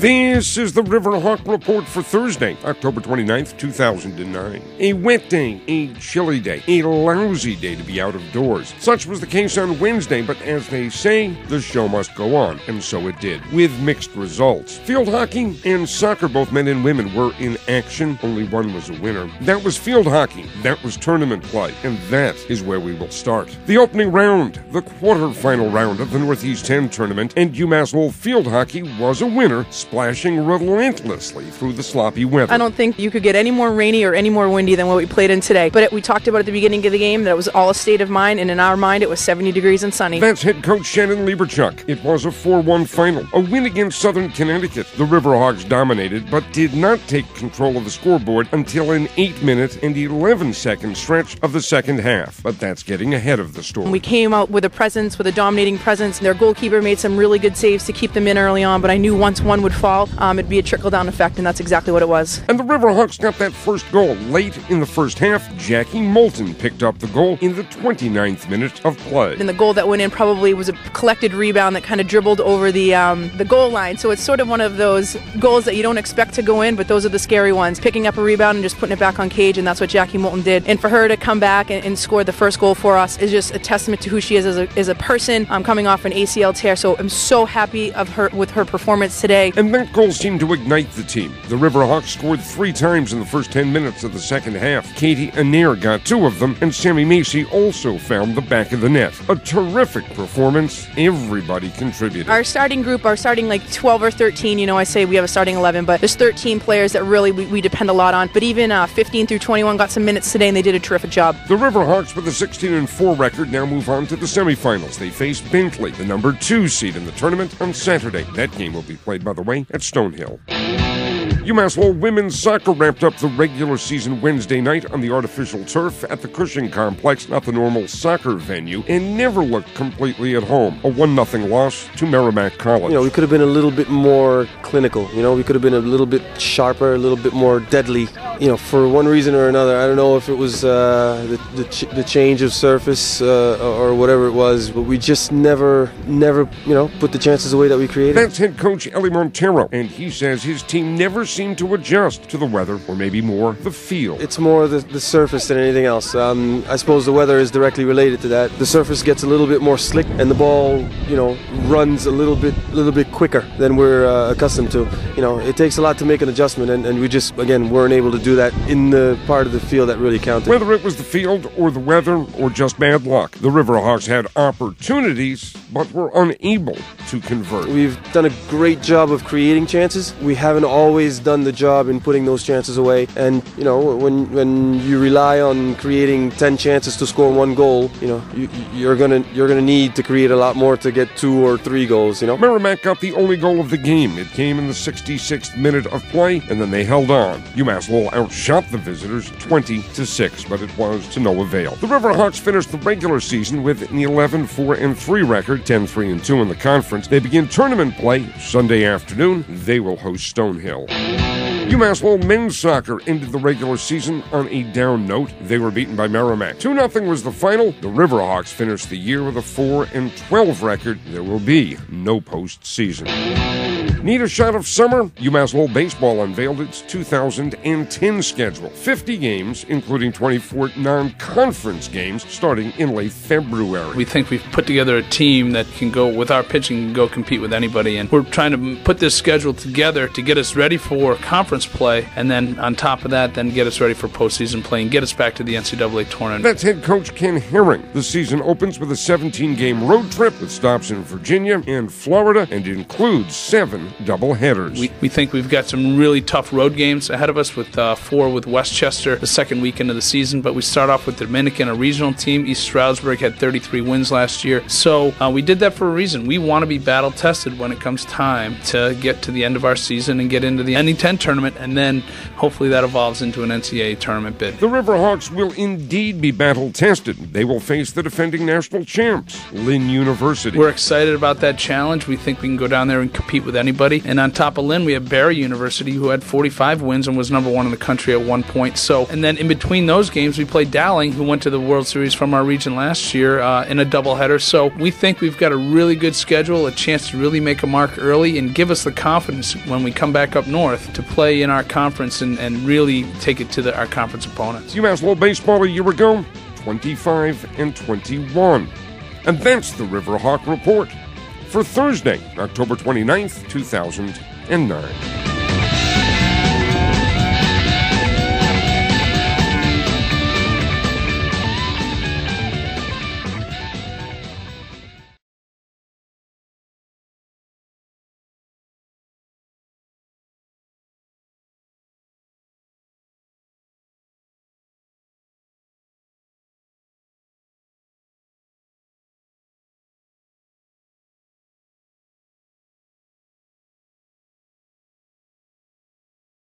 This is the Riverhawk Report for Thursday, October 29th, 2009. A wet day, a chilly day, a lousy day to be out of doors. Such was the case on Wednesday, but as they say, the show must go on, and so it did, with mixed results. Field hockey and soccer, both men and women, were in action. Only one was a winner. That was field hockey. That was tournament play, and that is where we will start. The opening round, the quarterfinal round of the Northeast 10 tournament, and UMass Lowell field hockey was a winner, splashing relentlessly through the sloppy weather. I don't think you could get any more rainy or any more windy than what we played in today. But we talked about at the beginning of the game that it was all a state of mind, and in our mind it was 70 degrees and sunny. That's head coach Shannon Lieberchuk. It was a 4-1 final, a win against Southern Connecticut. The Riverhawks dominated, but did not take control of the scoreboard until an 8-minute and 11-second stretch of the second half. But that's getting ahead of the story. We came out with a presence, with a dominating presence. Their goalkeeper made some really good saves to keep them in early on, but I knew once one would fall, it'd be a trickle-down effect, and that's exactly what it was. And the Riverhawks got that first goal late in the first half. Jackie Moulton picked up the goal in the 29th minute of play. And the goal that went in probably was a collected rebound that kind of dribbled over the goal line. So it's sort of one of those goals that you don't expect to go in, but those are the scary ones. Picking up a rebound and just putting it back on cage, and that's what Jackie Moulton did. And for her to come back and score the first goal for us is just a testament to who she is as a person. Coming off an ACL tear, so I'm so happy with her performance today. And that goal seemed to ignite the team. The Riverhawks scored 3 times in the first 10 minutes of the second half. Katie Anair got 2 of them, and Sammy Macy also found the back of the net. A terrific performance. Everybody contributed. Our starting group, our starting like 12 or 13, I say we have a starting 11, but there's 13 players that really we depend a lot on. But even 15 through 21 got some minutes today, and they did a terrific job. The Riverhawks, with a 16-4 record, now move on to the semifinals. They face Bentley, the number 2 seed in the tournament, on Saturday. That game will be played, by the way, at Stonehill. UMass Lowell women's soccer wrapped up the regular season Wednesday night on the artificial turf at the Cushing Complex, not the normal soccer venue, and never looked completely at home. A 1-0 loss to Merrimack College. We could have been a little bit more clinical. We could have been a little bit sharper, a little bit more deadly. For one reason or another, I don't know if it was the change of surface or whatever it was, but we just never, put the chances away that we created. That's head coach Eli Montero, and he says his team never seemed to adjust to the weather, or maybe more the field. It's more the surface than anything else. I suppose the weather is directly related to that. The surface gets a little bit more slick, and the ball, runs a little bit quicker than we're accustomed to. It takes a lot to make an adjustment, and we just, again, weren't able to do that in the part of the field that really counted. Whether it was the field or the weather or just bad luck, the Riverhawks had opportunities, but were unable to convert. We've done a great job of creating chances. We haven't always done the job in putting those chances away, and when you rely on creating 10 chances to score 1 goal, you're gonna need to create a lot more to get 2 or 3 goals. Merrimack got the only goal of the game. It came in the 66th minute of play, and then they held on. UMass Lowell outshot the visitors 20-6, but it was to no avail. The Riverhawks finished the regular season with an 11-4-3 record, 10-3-2 in the conference. They begin tournament play Sunday afternoon. They will host Stonehill. UMass Lowell men's soccer ended the regular season on a down note. They were beaten by Merrimack. 2-0 was the final. The Riverhawks finished the year with a 4-12 record. There will be no postseason. Need a shot of summer? UMass Lowell baseball unveiled its 2010 schedule. 50 games, including 24 non-conference games, starting in late February. We think we've put together a team that can go, with our pitching, can go compete with anybody, and we're trying to put this schedule together to get us ready for conference play, and then on top of that, then get us ready for postseason play and get us back to the NCAA tournament. That's head coach Ken Herring. The season opens with a 17-game road trip with stops in Virginia and Florida, and includes 7 doubleheaders. We think we've got some really tough road games ahead of us, with 4 with Westchester the second weekend of the season, but we start off with the Dominican, a regional team. East Stroudsburg had 33 wins last year, so we did that for a reason. We want to be battle tested when it comes time to get to the end of our season and get into the ND10 tournament, and then hopefully that evolves into an NCAA tournament bid. The Riverhawks will indeed be battle tested. They will face the defending national champs, Lynn University. We're excited about that challenge. We think we can go down there and compete with anybody. anybody. And on top of Lynn, we have Barry University, who had 45 wins and was number 1 in the country at one point. So, and then in between those games, we played Dowling, who went to the World Series from our region last year in a doubleheader. So we think we've got a really good schedule, a chance to really make a mark early and give us the confidence when we come back up north to play in our conference and really take it to our conference opponents. UMass Lowell baseball a year ago, 25-21. And that's the Riverhawk Report for Thursday, October 29th, 2009.